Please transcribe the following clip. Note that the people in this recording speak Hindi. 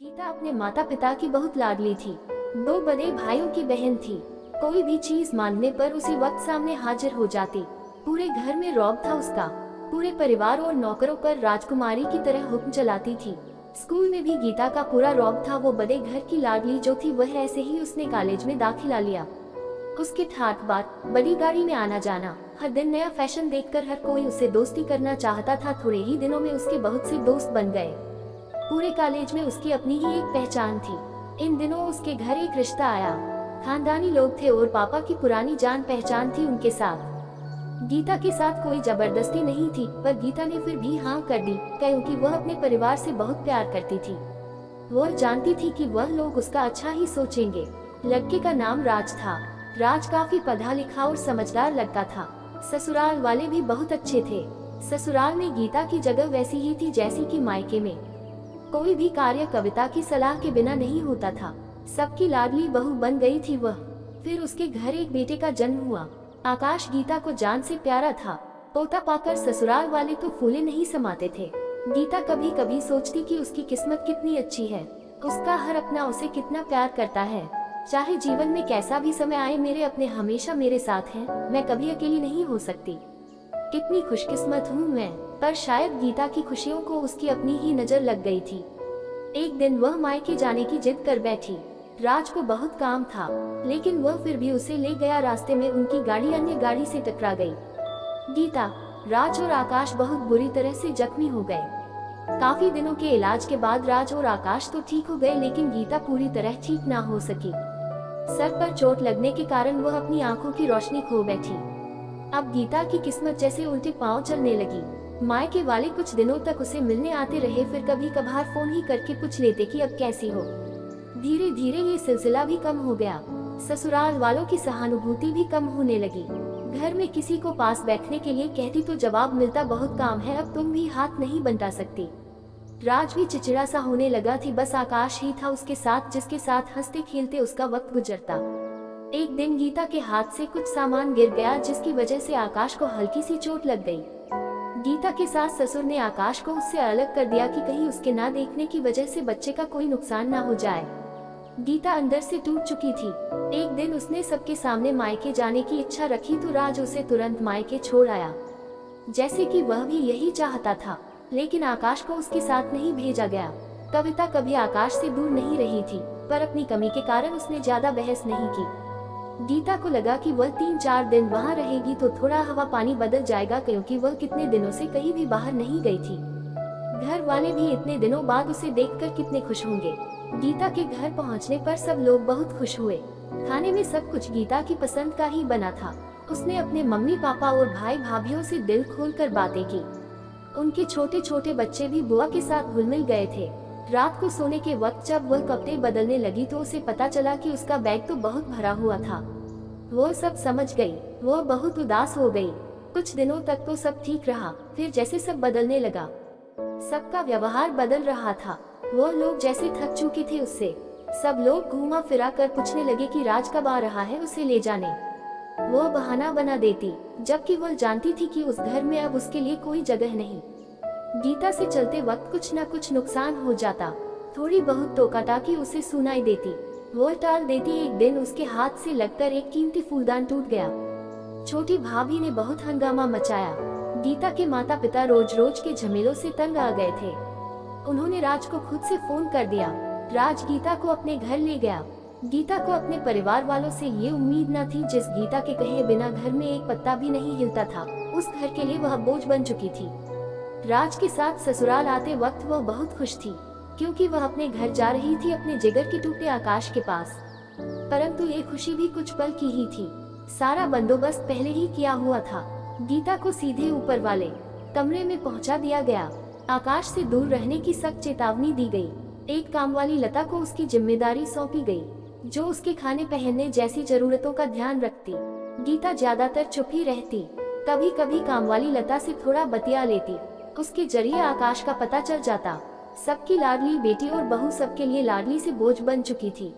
गीता अपने माता पिता की बहुत लाडली थी। दो बड़े भाइयों की बहन थी। कोई भी चीज मांगने पर उसी वक्त सामने हाजिर हो जाती। पूरे घर में रौब था उसका। पूरे परिवार और नौकरों पर राजकुमारी की तरह हुक्म चलाती थी। स्कूल में भी गीता का पूरा रौब था। वो बड़े घर की लाडली जो थी वह ऐसे ही उसने कॉलेज में दाखिला लिया। उसके ठाठ बात, बड़ी गाड़ी में आना जाना, हर दिन नया फैशन देखकर हर कोई उससे दोस्ती करना चाहता था। थोड़े ही दिनों में उसके बहुत से दोस्त बन गए। पूरे कॉलेज में उसकी अपनी ही एक पहचान थी। इन दिनों उसके घर एक रिश्ता आया। खानदानी लोग थे और पापा की पुरानी जान पहचान थी उनके साथ। गीता के साथ कोई जबरदस्ती नहीं थी, पर गीता ने फिर भी हाँ कर दी, क्योंकि वह अपने परिवार से बहुत प्यार करती थी। वह जानती थी कि वह लोग उसका अच्छा ही सोचेंगे। लड़के का नाम राज था। राज काफी पढ़ा लिखा और समझदार लड़का था। ससुराल वाले भी बहुत अच्छे थे। ससुराल में गीता की जगह वैसी ही थी जैसी कि मायके में। कोई भी कार्य कविता की सलाह के बिना नहीं होता था। सबकी लाडली बहू बन गई थी वह। फिर उसके घर एक बेटे का जन्म हुआ। आकाश गीता को जान से प्यारा था। पोता पाकर ससुराल वाले तो फूले नहीं समाते थे। गीता कभी कभी सोचती कि उसकी किस्मत कितनी अच्छी है। उसका हर अपना उसे कितना प्यार करता है। चाहे जीवन में कैसा भी समय आए, मेरे अपने हमेशा मेरे साथ हैं। मैं कभी अकेली नहीं हो सकती। कितनी खुशकिस्मत हूँ मैं। पर शायद गीता की खुशियों को उसकी अपनी ही नजर लग गई थी। एक दिन वह मायके जाने की जिद कर बैठी। राज को बहुत काम था, लेकिन वह फिर भी उसे ले गया। रास्ते में उनकी गाड़ी अन्य गाड़ी से टकरा गई। गीता, राज और आकाश बहुत बुरी तरह से जख्मी हो गए। काफी दिनों के इलाज के बाद राज और आकाश तो ठीक हो गए, लेकिन गीता पूरी तरह ठीक ना हो सकी। सर पर चोट लगने के कारण वह अपनी आंखों की रोशनी खो बैठी। अब गीता की किस्मत जैसे उल्टे पांव चलने लगी। मायके वाले कुछ दिनों तक उसे मिलने आते रहे, फिर कभी कभार फोन ही करके पूछ लेते कि अब कैसी हो। धीरे धीरे ये सिलसिला भी कम हो गया। ससुराल वालों की सहानुभूति भी कम होने लगी। घर में किसी को पास बैठने के लिए कहती तो जवाब मिलता, बहुत काम है, अब तुम भी हाथ नहीं बंटा सकती। राज भी चिचिड़ा सा होने लगा थी। बस आकाश ही था उसके साथ, जिसके साथ हंसते खेलते उसका वक्त गुजरता। एक दिन गीता के हाथ से कुछ सामान गिर गया, जिसकी वजह से आकाश को हल्की सी चोट लग गई। गीता के सास ससुर ने आकाश को उससे अलग कर दिया कि कहीं उसके ना देखने की वजह से बच्चे का कोई नुकसान ना हो जाए। गीता अंदर से टूट चुकी थी। एक दिन उसने सबके सामने मायके जाने की इच्छा रखी तो राज उसे तुरंत मायके छोड़ आया, जैसे कि वह भी यही चाहता था। लेकिन आकाश को उसके साथ नहीं भेजा गया। कविता कभी आकाश से दूर नहीं रही थी, पर अपनी कमी के कारण उसने ज्यादा बहस नहीं की। गीता को लगा कि वह 3-4 दिन वहाँ रहेगी तो थोड़ा हवा पानी बदल जाएगा, क्योंकि वह कितने दिनों से कहीं भी बाहर नहीं गई थी। घर वाले भी इतने दिनों बाद उसे देखकर कितने खुश होंगे। गीता के घर पहुँचने पर सब लोग बहुत खुश हुए। खाने में सब कुछ गीता की पसंद का ही बना था। उसने अपने मम्मी पापा और भाई भाभीयों से दिल खोलकर बातें की। उनके छोटे छोटे बच्चे भी बुआ के साथ घुल मिल गए थे। रात को सोने के वक्त जब वह कपड़े बदलने लगी तो उसे पता चला कि उसका बैग तो बहुत भरा हुआ था। वो सब समझ गई। वो बहुत उदास हो गई। कुछ दिनों तक तो सब ठीक रहा, फिर जैसे सब बदलने लगा। सबका व्यवहार बदल रहा था। वो लोग जैसे थक चुके थे उससे। सब लोग घूमा फिरा कर पूछने लगे कि राज कब आ रहा है उसे ले जाने। वो बहाना बना देती, जबकि वह जानती थी कि उस घर में अब उसके लिए कोई जगह नहीं। गीता से चलते वक्त कुछ न कुछ नुकसान हो जाता। थोड़ी बहुत टोकाटाकी उसे सुनाई देती। वो टाल देती। एक दिन उसके हाथ से लगकर एक कीमती फूलदान टूट गया। छोटी भाभी ने बहुत हंगामा मचाया। गीता के माता पिता रोज रोज के झमेलों से तंग आ गए थे। उन्होंने राज को खुद से फोन कर दिया। राज गीता को अपने घर ले गया। गीता को अपने परिवार वालों से ये उम्मीद न थी। जिस गीता के कहे बिना घर में एक पत्ता भी नहीं हिलता था, उस घर के लिए वह बोझ बन चुकी थी। राज के साथ ससुराल आते वक्त वह बहुत खुश थी, क्योंकि वह अपने घर जा रही थी, अपने जिगर के टुकड़े आकाश के पास। परंतु ये खुशी भी कुछ पल की ही थी। सारा बंदोबस्त पहले ही किया हुआ था। गीता को सीधे ऊपर वाले कमरे में पहुंचा दिया गया। आकाश से दूर रहने की सख्त चेतावनी दी गई। एक कामवाली लता को उसकी जिम्मेदारी सौंपी गई, जो उसके खाने पहनने जैसी जरूरतों का ध्यान रखती। गीता ज्यादातर चुप ही रहती। कभी कभी कामवाली लता से थोड़ा बतिया लेती। उसके जरिए आकाश का पता चल जाता। सबकी लाडली बेटी और बहू सबके लिए लाडली से बोझ बन चुकी थी।